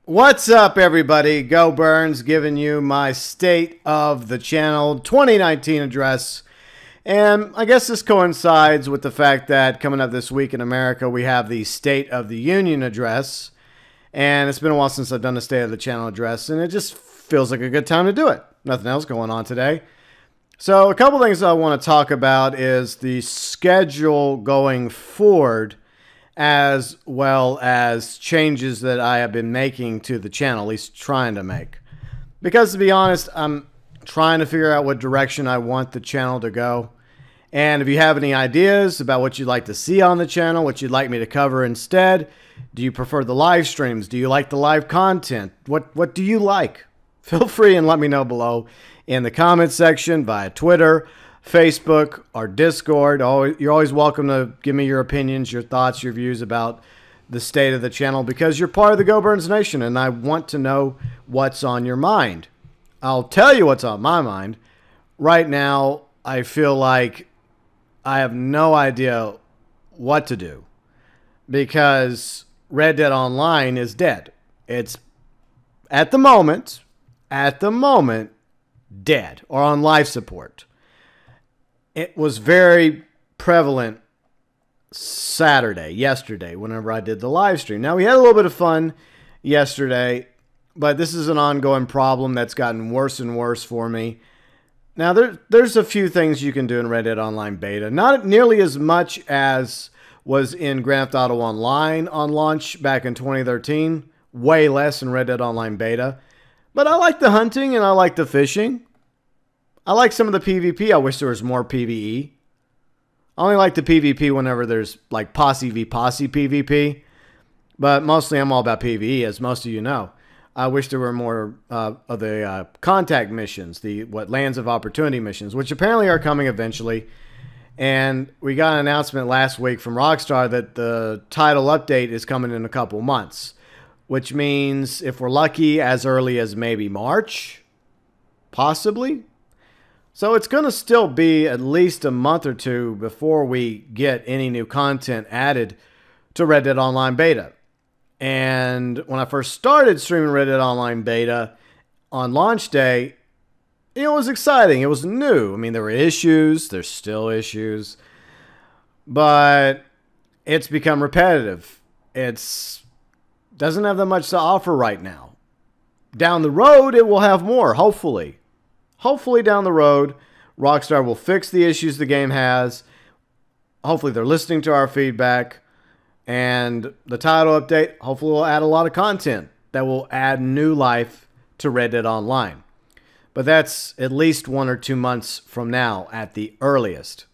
What's up, everybody? GeauxBurns giving you my State of the Channel 2019 address. And I guess this coincides with the fact that coming up this week in America, we have the State of the Union address. And it's been a while since I've done a State of the Channel address, and it just feels like a good time to do it. Nothing else going on today. So a couple things I want to talk about is the schedule going forward, as well as changes that I have been making to the channel, at least trying to make. Because to be honest, I'm trying to figure out what direction I want the channel to go. And if you have any ideas about what you'd like to see on the channel, what you'd like me to cover instead, do you prefer the live streams? Do you like the live content? What do you like? Feel free and let me know below in the comment section via Twitter, Facebook, or Discord. You're always welcome to give me your opinions, your thoughts, your views about the state of the channel, because you're part of the GeauxBurns Nation and I want to know what's on your mind. I'll tell you what's on my mind. Right now, I feel like I have no idea what to do because Red Dead Online is dead. It's at the moment, dead or on life support. It was very prevalent yesterday, whenever I did the live stream. Now, we had a little bit of fun yesterday, but this is an ongoing problem that's gotten worse and worse for me. Now, there's a few things you can do in Red Dead Online Beta. Not nearly as much as was in Grand Theft Auto Online on launch back in 2013. Way less in Red Dead Online Beta. But I like the hunting and I like the fishing. I like some of the PvP. I wish there was more PvE. I only like the PvP whenever there's like posse v posse PvP. But mostly I'm all about PvE, as most of you know. I wish there were more of the contact missions, the Lands of Opportunity missions, which apparently are coming eventually. And we got an announcement last week from Rockstar that the title update is coming in a couple months. Which means, if we're lucky, as early as maybe March. Possibly. So it's going to still be at least a month or two before we get any new content added to Red Dead Online Beta. And when I first started streaming Red Dead Online Beta on launch day, it was exciting. It was new. I mean, there were issues. There's still issues. But it's become repetitive. It doesn't have that much to offer right now. Down the road, it will have more, hopefully. Hopefully down the road, Rockstar will fix the issues the game has. Hopefully they're listening to our feedback. And the title update hopefully will add a lot of content that will add new life to Red Dead Online. But that's at least 1 or 2 months from now at the earliest.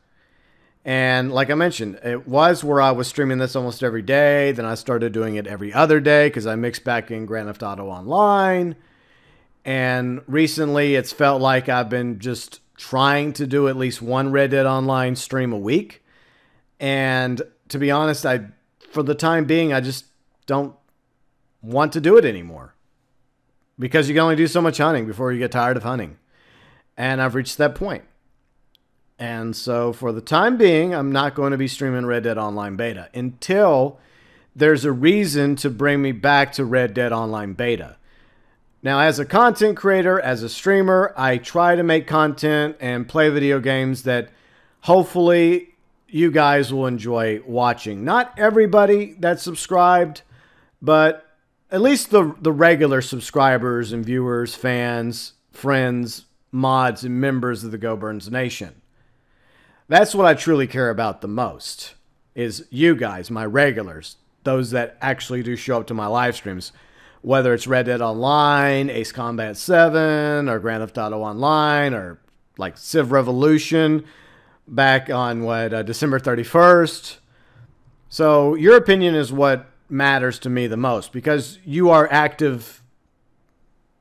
And like I mentioned, it was where I was streaming this almost every day. Then I started doing it every other day because I mixed back in Grand Theft Auto Online. And recently, it's felt like I've been just trying to do at least one Red Dead Online stream a week. And to be honest, for the time being, I just don't want to do it anymore. Because you can only do so much hunting before you get tired of hunting. And I've reached that point. And so for the time being, I'm not going to be streaming Red Dead Online Beta until there's a reason to bring me back to Red Dead Online Beta. Now, as a content creator, as a streamer, I try to make content and play video games that hopefully you guys will enjoy watching. Not everybody that's subscribed, but at least the regular subscribers and viewers, fans, friends, mods, and members of the GeauxBurns Nation. That's what I truly care about the most, is you guys, my regulars, those that actually do show up to my live streams. Whether it's Red Dead Online, Ace Combat 7, or Grand Theft Auto Online, or like Civ Revolution back on December 31st. So your opinion is what matters to me the most, because you are active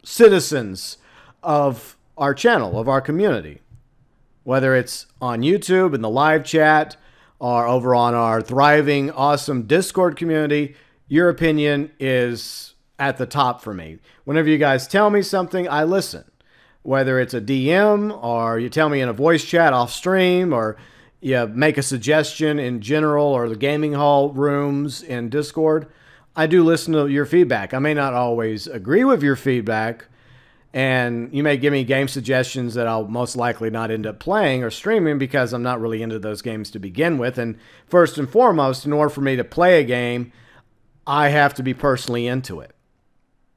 citizens of our channel, of our community. Whether it's on YouTube in the live chat or over on our thriving, awesome Discord community, your opinion is at the top for me. Whenever you guys tell me something, I listen. Whether it's a DM or you tell me in a voice chat off stream or you make a suggestion in general or the gaming hall rooms in Discord, I do listen to your feedback. I may not always agree with your feedback, and you may give me game suggestions that I'll most likely not end up playing or streaming because I'm not really into those games to begin with. And first and foremost, in order for me to play a game, I have to be personally into it.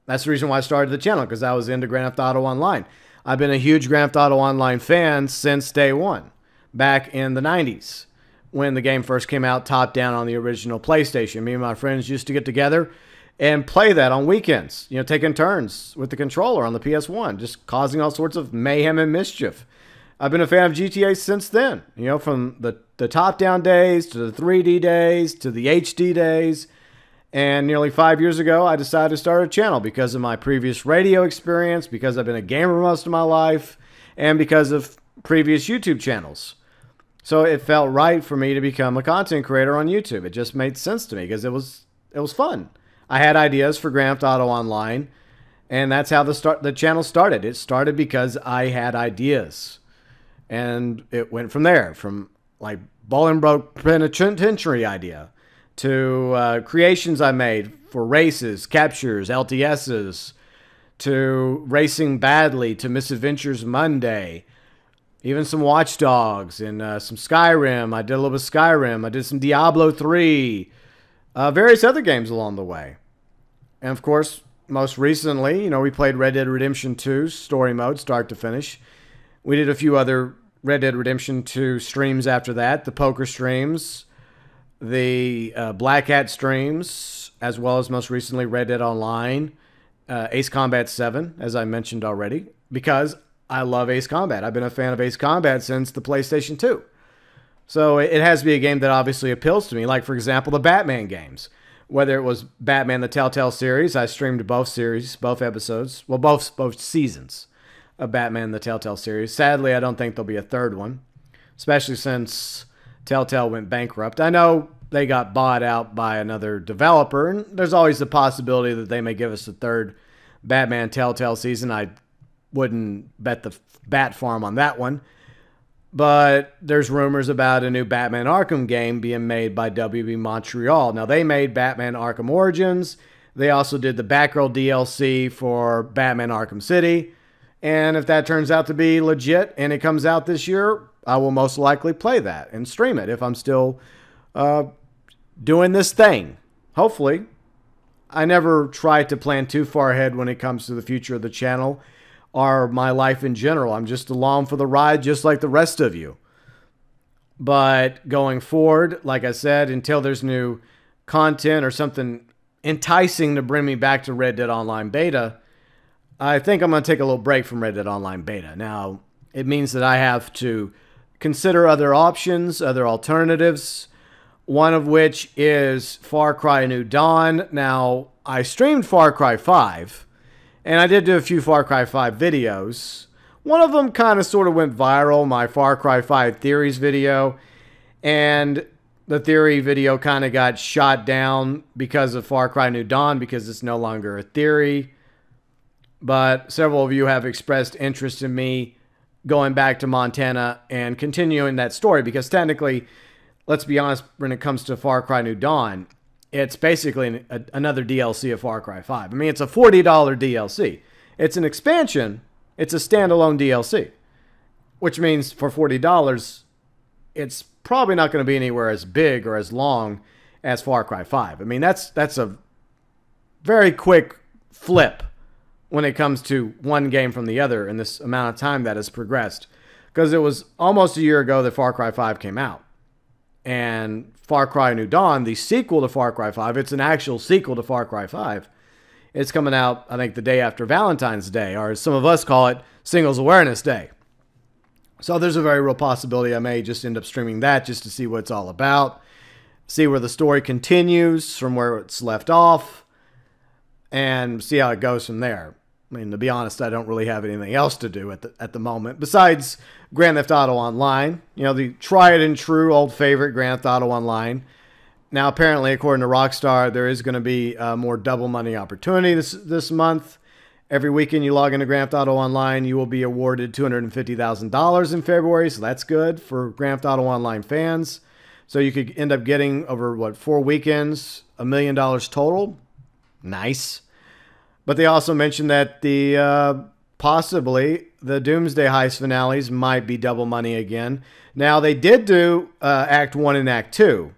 That's the reason why I started the channel, because I was into Grand Theft Auto Online. I've been a huge Grand Theft Auto Online fan since day one, back in the 90s. When the game first came out, top down on the original PlayStation. Me and my friends used to get together and play that on weekends, you know, taking turns with the controller on the PS1, just causing all sorts of mayhem and mischief. I've been a fan of GTA since then, you know, from the top-down days to the 3D days to the HD days. And nearly 5 years ago, I decided to start a channel because of my previous radio experience, because I've been a gamer most of my life, and because of previous YouTube channels. So it felt right for me to become a content creator on YouTube. It just made sense to me because it was fun. I had ideas for Grand Theft Auto Online, and that's how the channel started. It started because I had ideas, and it went from there, from like Bolingbroke Penitentiary idea to creations I made for races, captures, LTSs, to Racing Badly, to Misadventures Monday. Even some Watch Dogs and some Skyrim. I did a little bit of Skyrim. I did some Diablo 3. Various other games along the way. And of course, most recently, you know, we played Red Dead Redemption 2 story mode, start to finish. We did a few other Red Dead Redemption 2 streams after that. The poker streams, the Black Hat streams, as well as most recently Red Dead Online, Ace Combat 7, as I mentioned already, because I love Ace Combat. I've been a fan of Ace Combat since the PlayStation 2. So it has to be a game that obviously appeals to me. Like, for example, the Batman games. Whether it was Batman the Telltale series, I streamed both series, both episodes. Well, both seasons of Batman the Telltale series. Sadly, I don't think there'll be a third one, especially since Telltale went bankrupt. I know they got bought out by another developer, and there's always the possibility that they may give us a third Batman Telltale season. I wouldn't bet the bat farm on that one. But there's rumors about a new Batman Arkham game being made by WB Montreal. Now, they made Batman Arkham Origins. They also did the Batgirl DLC for Batman Arkham City. And if that turns out to be legit and it comes out this year, I will most likely play that and stream it if I'm still doing this thing. Hopefully. I never try to plan too far ahead when it comes to the future of the channel or my life in general. I'm just along for the ride just like the rest of you. But going forward, like I said, until there's new content or something enticing to bring me back to Red Dead Online Beta, I think I'm going to take a little break from Red Dead Online Beta. Now, it means that I have to consider other options, other alternatives, one of which is Far Cry New Dawn. Now, I streamed Far Cry 5, and I did do a few Far Cry 5 videos. One of them kind of sort of went viral, my Far Cry 5 Theories video, and the theory video kind of got shot down because of Far Cry New Dawn, because it's no longer a theory. But several of you have expressed interest in me going back to Montana and continuing that story, because technically, let's be honest, when it comes to Far Cry New Dawn, it's basically another DLC of Far Cry 5. I mean, it's a $40 DLC. It's an expansion. It's a standalone DLC, which means for $40, it's probably not going to be anywhere as big or as long as Far Cry 5. I mean, that's a very quick flip when it comes to one game from the other in this amount of time that has progressed. Because it was almost a year ago that Far Cry 5 came out. And Far Cry New Dawn, the sequel to Far Cry 5, it's an actual sequel to Far Cry 5. It's coming out, I think, the day after Valentine's Day, or as some of us call it, Singles Awareness Day. So there's a very real possibility I may just end up streaming that just to see what it's all about, see where the story continues from where it's left off, and see how it goes from there. I mean, to be honest, I don't really have anything else to do at the moment besides Grand Theft Auto Online. You know, the tried and true old favorite Grand Theft Auto Online. Now, apparently, according to Rockstar, there is going to be more double money opportunity this month. Every weekend you log into Grand Theft Auto Online, you will be awarded $250,000 in February, so that's good for Grand Theft Auto Online fans. So you could end up getting over, 4 weekends, $1 million total. Nice. But they also mentioned that the possibly the Doomsday Heist finales might be double money again. Now, they did do Act 1 and Act 2,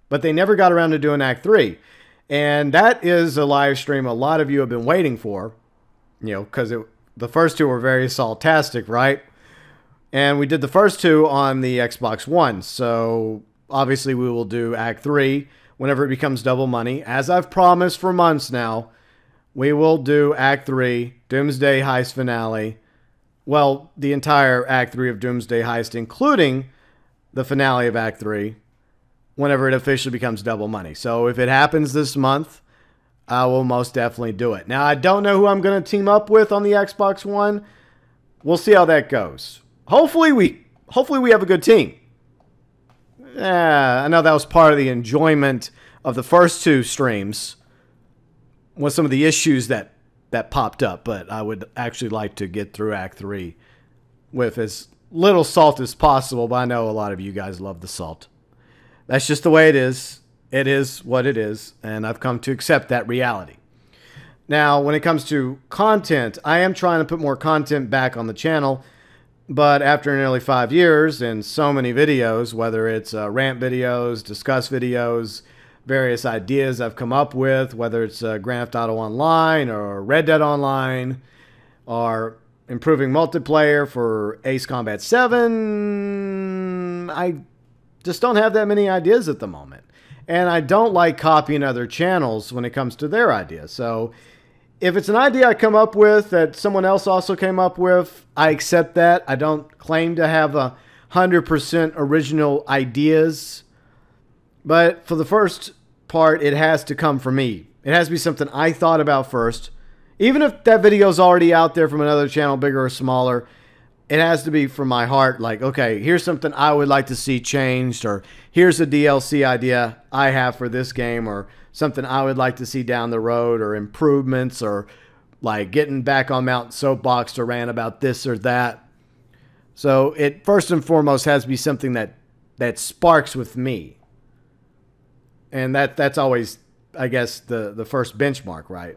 but they never got around to doing Act 3. And that is a live stream a lot of you have been waiting for, you know, because the first two were very assaultastic, right? And we did the first two on the Xbox One. So obviously we will do Act 3 whenever it becomes double money. As I've promised for months now, we will do Act 3, Doomsday Heist finale. Well, the entire Act 3 of Doomsday Heist, including the finale of Act 3, whenever it officially becomes double money. So if it happens this month, I will most definitely do it. Now, I don't know who I'm going to team up with on the Xbox One. We'll see how that goes. Hopefully we have a good team. I know that was part of the enjoyment of the first two streams, was some of the issues that popped up, but I would actually like to get through Act 3 with as little salt as possible, but I know a lot of you guys love the salt. That's just the way it is. It is what it is, and I've come to accept that reality. Now, when it comes to content, I am trying to put more content back on the channel, but after nearly 5 years and so many videos, whether it's rant videos, discuss videos, various ideas I've come up with, whether it's Grand Theft Auto Online or Red Dead Online or improving multiplayer for Ace Combat 7, I just don't have that many ideas at the moment. And I don't like copying other channels when it comes to their ideas. So if it's an idea I come up with that someone else also came up with, I accept that. I don't claim to have 100% original ideas. But for the first part, it has to come from me. It has to be something I thought about first. Even if that video is already out there from another channel, bigger or smaller, it has to be from my heart. Like, okay, here's something I would like to see changed, or here's a DLC idea I have for this game, or something I would like to see down the road, or improvements, or like getting back on Mount Soapbox to rant about this or that. So it first and foremost has to be something that sparks with me. And that's always, I guess, the first benchmark, right?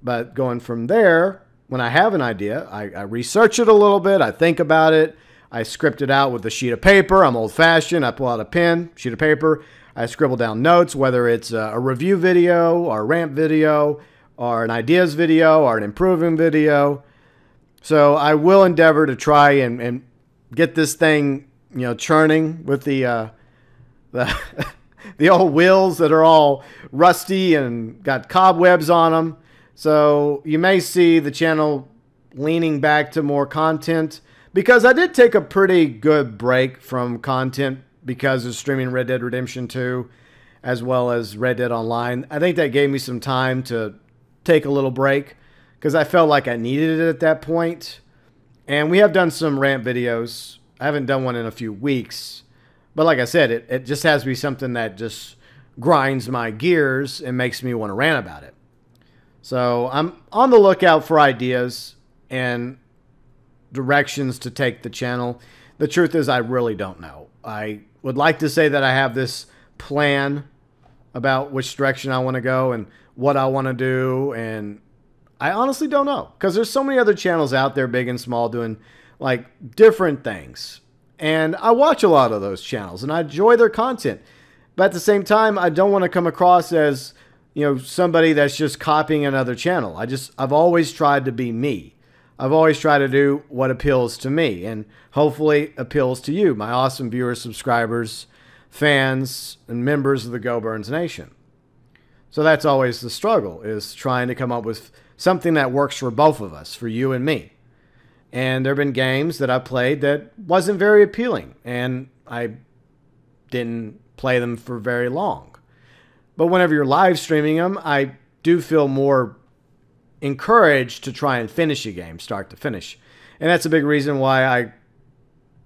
But going from there, when I have an idea, I research it a little bit, I think about it, I script it out with a sheet of paper. I'm old-fashioned. I pull out a pen, sheet of paper, I scribble down notes, whether it's a review video or a rant video or an ideas video or an improving video. So I will endeavor to try and get this thing, you know, churning with the old wheels that are all rusty and got cobwebs on them. So you may see the channel leaning back to more content, because I did take a pretty good break from content because of streaming Red Dead Redemption 2 as well as Red Dead Online. I think that gave me some time to take a little break because I felt like I needed it at that point. And we have done some rant videos. I haven't done one in a few weeks. But like I said, it just has to be something that just grinds my gears and makes me want to rant about it. So I'm on the lookout for ideas and directions to take the channel. The truth is, I really don't know. I would like to say that I have this plan about which direction I want to go and what I want to do, and I honestly don't know, because there's so many other channels out there, big and small, doing like different things. And I watch a lot of those channels and I enjoy their content. But at the same time, I don't want to come across as, you know, somebody that's just copying another channel. I've always tried to be me. I've always tried to do what appeals to me and hopefully appeals to you, my awesome viewers, subscribers, fans, and members of the GeauxBurns Nation. So that's always the struggle, is trying to come up with something that works for both of us, for you and me. And there have been games that I played that wasn't very appealing, and I didn't play them for very long. But whenever you're live streaming them, I do feel more encouraged to try and finish a game, start to finish. And that's a big reason why I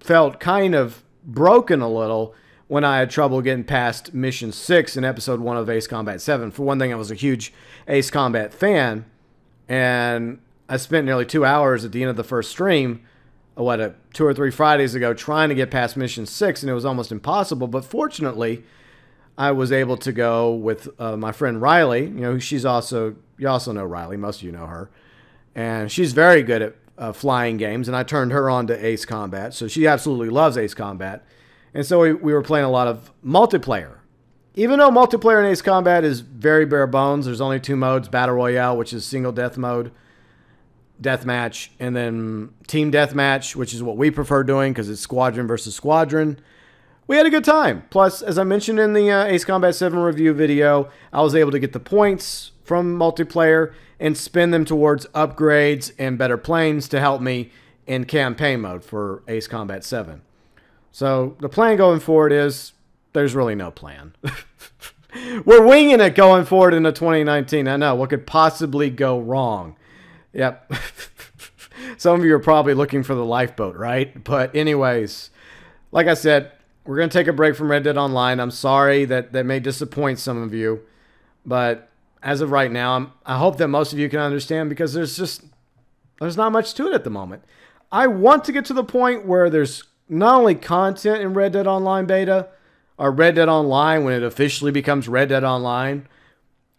felt kind of broken a little when I had trouble getting past Mission 6 in Episode 1 of Ace Combat 7. For one thing, I was a huge Ace Combat fan, and I spent nearly 2 hours at the end of the first stream, 2 or 3 Fridays ago, trying to get past Mission 6, and it was almost impossible. But fortunately, I was able to go with my friend Riley. She's also, you also know Riley. Most of you know her. And she's very good at flying games. And I turned her on to Ace Combat. So she absolutely loves Ace Combat. And so we were playing a lot of multiplayer. Even though multiplayer in Ace Combat is very bare bones, there's only 2 modes: Battle Royale, which is single death mode, deathmatch, and then team deathmatch, which is what we prefer doing because it's squadron versus squadron. We had a good time. Plus, as I mentioned in the Ace Combat 7 review video, I was able to get the points from multiplayer and spend them towards upgrades and better planes to help me in campaign mode for Ace Combat 7. So the plan going forward is there's really no plan. We're winging it going forward into 2019. I know. What could possibly go wrong? Yep. Some of you are probably looking for the lifeboat, right? But anyways, like I said, we're going to take a break from Red Dead Online. I'm sorry that may disappoint some of you. But as of right now, I hope that most of you can understand, because there's not much to it at the moment. I want to get to the point where there's not only content in Red Dead Online beta, or Red Dead Online when it officially becomes Red Dead Online,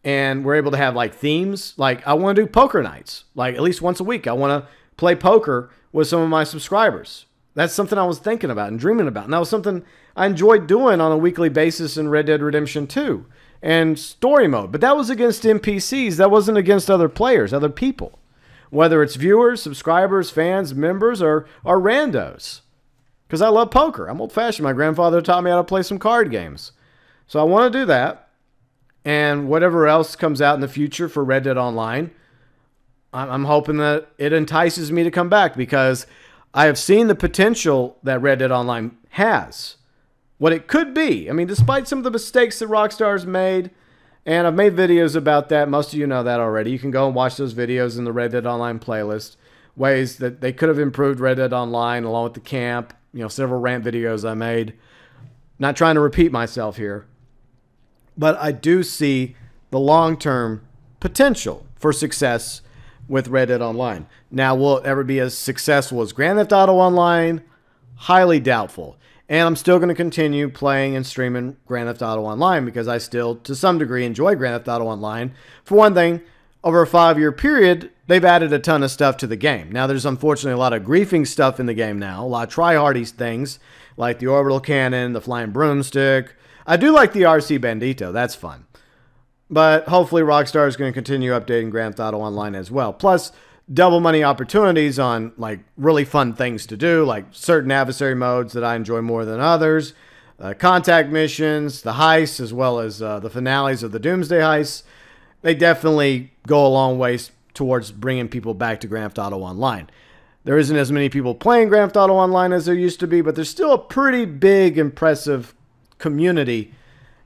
and we're able to have like themes. Like, I want to do poker nights, like at least once a week. I want to play poker with some of my subscribers. That's something I was thinking about and dreaming about. And that was something I enjoyed doing on a weekly basis in Red Dead Redemption 2 and story mode. But that was against NPCs. That wasn't against other players, other people. Whether it's viewers, subscribers, fans, members, or randos. Because I love poker. I'm old-fashioned. My grandfather taught me how to play some card games. So I want to do that. And whatever else comes out in the future for Red Dead Online, I'm hoping that it entices me to come back, because I have seen the potential that Red Dead Online has. What it could be. I mean, despite some of the mistakes that Rockstar's made, and I've made videos about that. Most of you know that already. You can go and watch those videos in the Red Dead Online playlist. Ways that they could have improved Red Dead Online, along with the camp. Several rant videos I made. Not trying to repeat myself here. But I do see the long-term potential for success with Red Dead Online. Now, will it ever be as successful as Grand Theft Auto Online? Highly doubtful. And I'm still going to continue playing and streaming Grand Theft Auto Online, because I still, to some degree, enjoy Grand Theft Auto Online. For one thing, over a 5-year period, they've added a ton of stuff to the game. Now, there's unfortunately a lot of griefing stuff in the game now. A lot of tryhardy things, like the orbital cannon, the flying broomstick. I do like the RC Bandito. That's fun. But hopefully Rockstar is going to continue updating Grand Theft Auto Online as well. Plus, double money opportunities on like really fun things to do, like certain adversary modes that I enjoy more than others, contact missions, the heists, as well as the finales of the Doomsday heists. They definitely go a long way towards bringing people back to Grand Theft Auto Online. There isn't as many people playing Grand Theft Auto Online as there used to be, but there's still a pretty big, impressive community.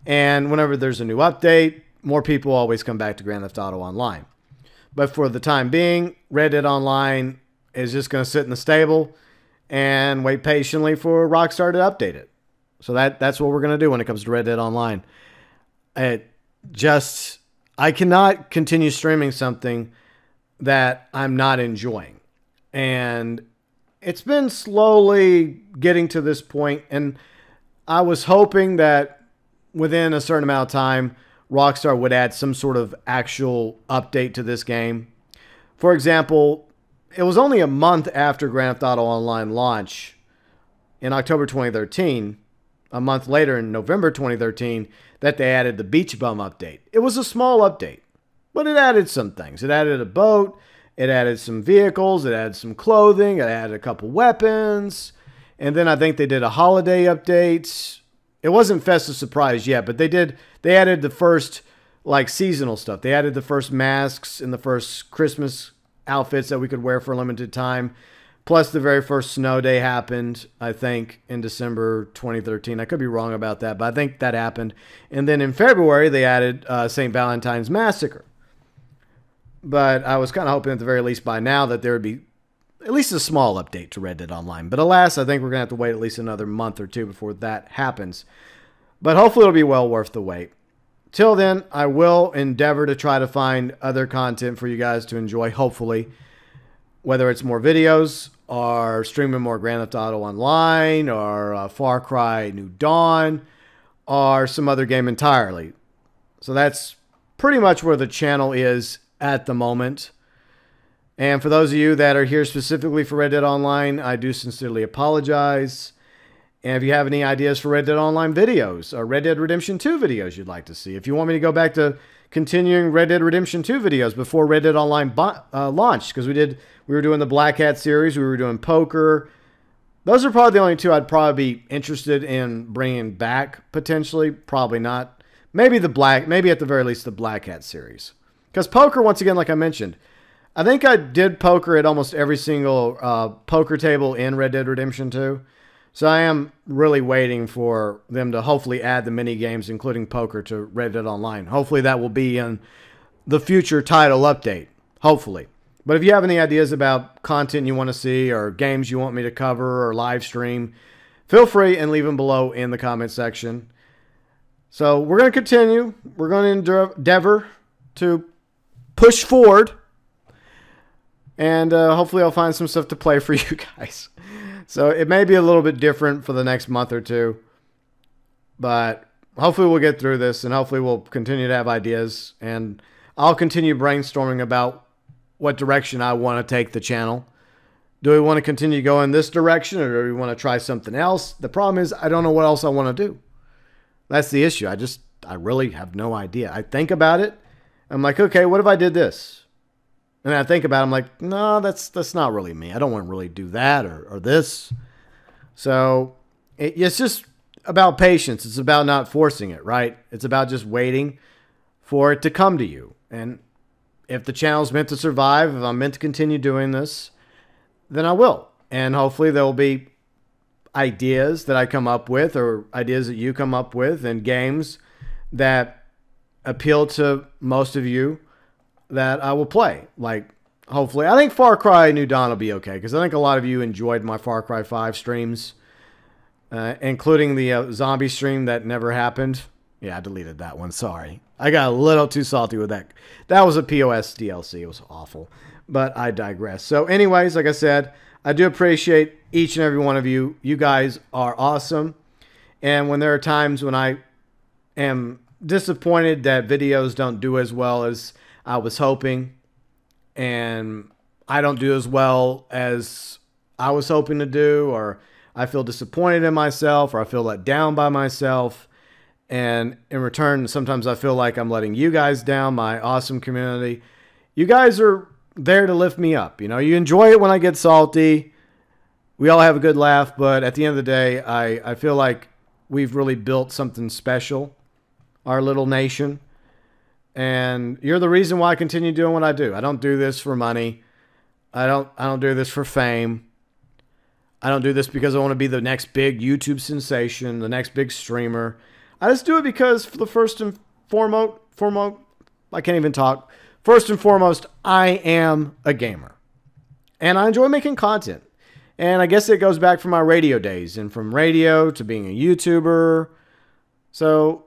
And whenever there's a new update, more people always come back to Grand Theft Auto Online. But for the time being, Red Dead Online is just going to sit in the stable and wait patiently for Rockstar to update it. So that's what we're going to do when it comes to Red Dead Online. I cannot continue streaming something that I'm not enjoying. And it's been slowly getting to this point, and I was hoping that within a certain amount of time, Rockstar would add some sort of actual update to this game. For example, it was only a month after Grand Theft Auto Online launch in October 2013, a month later in November 2013, that they added the Beach Bum update. It was a small update, but it added some things. It added a boat, it added some vehicles, it added some clothing, it added a couple weapons, and then I think they did a holiday update. It wasn't Festive Surprise yet, but they added the first like seasonal stuff. They added the first masks and the first Christmas outfits that we could wear for a limited time. Plus the very first snow day happened, I think, in December 2013. I could be wrong about that, but I think that happened. And then in February, they added St. Valentine's Massacre. But I was kind of hoping at the very least by now that there would be at least a small update to Red Dead Online. But alas, I think we're going to have to wait at least another month or two before that happens. But hopefully it'll be well worth the wait. Till then, I will endeavor to try to find other content for you guys to enjoy, hopefully. Whether it's more videos, or streaming more Grand Theft Auto Online, or Far Cry New Dawn, or some other game entirely. So that's pretty much where the channel is at the moment. And for those of you that are here specifically for Red Dead Online, I do sincerely apologize. And if you have any ideas for Red Dead Online videos or Red Dead Redemption 2 videos you'd like to see, if you want me to go back to continuing Red Dead Redemption 2 videos before Red Dead Online launched, because we were doing the Black Hat series, we were doing poker. Those are probably the only two I'd probably be interested in bringing back potentially. Probably not. Maybe at the very least the Black Hat series. Because poker, once again, like I mentioned, I think I did poker at almost every single poker table in Red Dead Redemption 2. So I am really waiting for them to hopefully add the mini games, including poker, to Red Dead Online. Hopefully that will be in the future title update. Hopefully. But if you have any ideas about content you want to see or games you want me to cover or live stream, feel free and leave them below in the comment section. So we're going to continue. We're going to endeavor to push forward. And hopefully I'll find some stuff to play for you guys. So it may be a little bit different for the next month or two. But hopefully we'll get through this. And hopefully we'll continue to have ideas. And I'll continue brainstorming about what direction I want to take the channel. Do we want to continue going this direction, or do we want to try something else? The problem is I don't know what else I want to do. That's the issue. I really have no idea. I think about it. I'm like, okay, what if I did this? And I think about it, I'm like, no, that's not really me. I don't want to really do that or this. So it's just about patience. It's about not forcing it, right? It's about just waiting for it to come to you. And if the channel's meant to survive, if I'm meant to continue doing this, then I will. And hopefully there will be ideas that I come up with, or ideas that you come up with, and games that appeal to most of you that I will play. Like, hopefully, I think Far Cry New Dawn will be okay, because I think a lot of you enjoyed my Far Cry 5 streams, including the zombie stream that never happened. Yeah, I deleted that one. Sorry. I got a little too salty with that. That was a POS DLC. It was awful. But I digress. So anyways, like I said, I do appreciate each and every one of you. You guys are awesome. And when there are times when I am disappointed that videos don't do as well as I was hoping, and I don't do as well as I was hoping to do, or I feel disappointed in myself, or I feel let down by myself, and in return, sometimes I feel like I'm letting you guys down, my awesome community. You guys are there to lift me up. You know, you enjoy it when I get salty. We all have a good laugh, but at the end of the day, I feel like we've really built something special, our little nation. And you're the reason why I continue doing what I do. I don't do this for money. I don't do this for fame. I don't do this because I want to be the next big YouTube sensation, the next big streamer. I just do it because for the first and foremost, I can't even talk. First and foremost, I am a gamer. And I enjoy making content. And I guess it goes back from my radio days, and from radio to being a YouTuber. So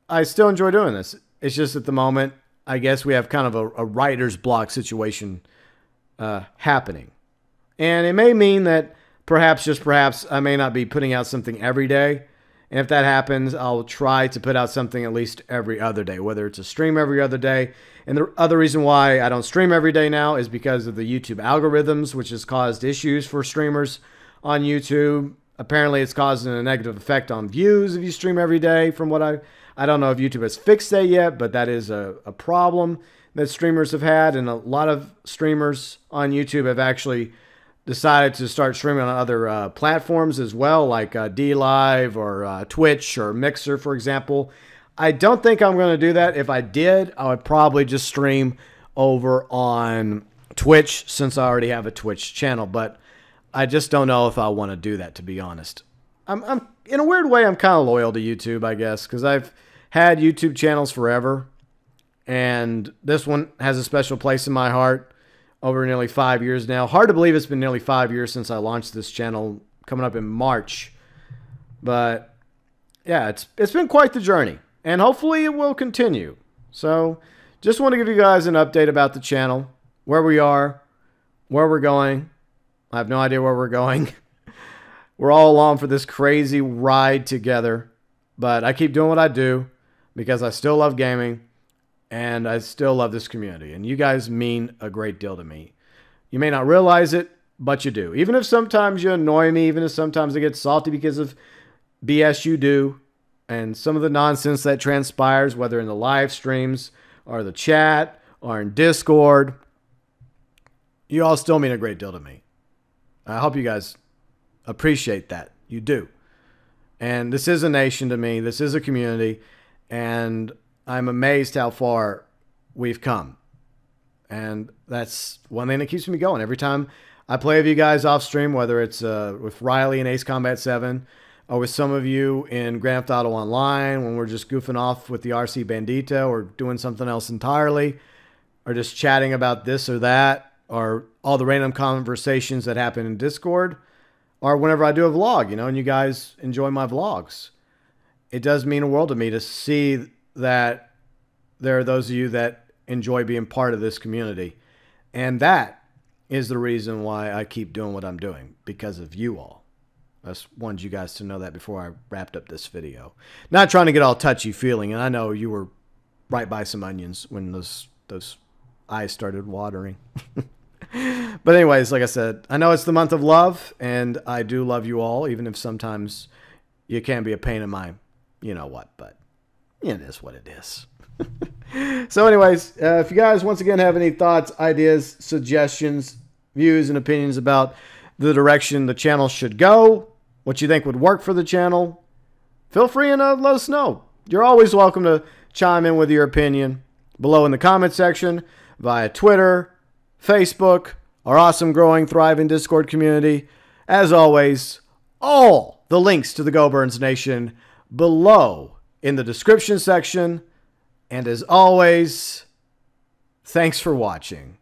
I still enjoy doing this. It's just at the moment, I guess we have kind of a writer's block situation happening. And it may mean that perhaps, just perhaps, I may not be putting out something every day. And if that happens, I'll try to put out something at least every other day, whether it's a stream every other day. And the other reason why I don't stream every day now is because of the YouTube algorithms, which has caused issues for streamers on YouTube. Apparently, it's causing a negative effect on views if you stream every day, from what I don't know if YouTube has fixed that yet, but that is a problem that streamers have had. And a lot of streamers on YouTube have actually decided to start streaming on other platforms as well, like DLive or Twitch or Mixer, for example. I don't think I'm going to do that. If I did, I would probably just stream over on Twitch, since I already have a Twitch channel. But I just don't know if I want to do that, to be honest. I'm in a weird way, I'm kind of loyal to YouTube, I guess, because I've had YouTube channels forever, and this one has a special place in my heart. Over nearly 5 years now. Hard to believe it's been nearly 5 years since I launched this channel, coming up in March. But yeah, it's been quite the journey, and hopefully it will continue. So just want to give you guys an update about the channel, where we are, where we're going. I have no idea where we're going. We're all along for this crazy ride together. But I keep doing what I do because I still love gaming and I still love this community. And you guys mean a great deal to me. You may not realize it, but you do. Even if sometimes you annoy me, even if sometimes I get salty because of BS you do, and some of the nonsense that transpires, whether in the live streams or the chat or in Discord, you all still mean a great deal to me. I hope you guys appreciate that. You do. And this is a nation to me. This is a community. And I'm amazed how far we've come. And that's one thing that keeps me going. Every time I play with you guys off stream, whether it's with Riley in Ace Combat 7, or with some of you in Grand Theft Auto Online, when we're just goofing off with the RC Bandito or doing something else entirely, or just chatting about this or that, or all the random conversations that happen in Discord, or whenever I do a vlog, you know, and you guys enjoy my vlogs. It does mean a world to me to see that there are those of you that enjoy being part of this community. And that is the reason why I keep doing what I'm doing, because of you all. I just wanted you guys to know that before I wrapped up this video. Not trying to get all touchy-feeling, and I know you were right by some onions when those eyes started watering. But anyways, like I said, I know it's the month of love, and I do love you all, even if sometimes you can be a pain in my you-know-what, but it is what it is. So anyways, if you guys once again have any thoughts, ideas, suggestions, views, and opinions about the direction the channel should go, what you think would work for the channel, feel free and let us know. You're always welcome to chime in with your opinion below in the comment section, via Twitter, Facebook, our awesome, growing, thriving Discord community. As always, all the links to the GeauxBurns Nation below in the description section. And as always, thanks for watching.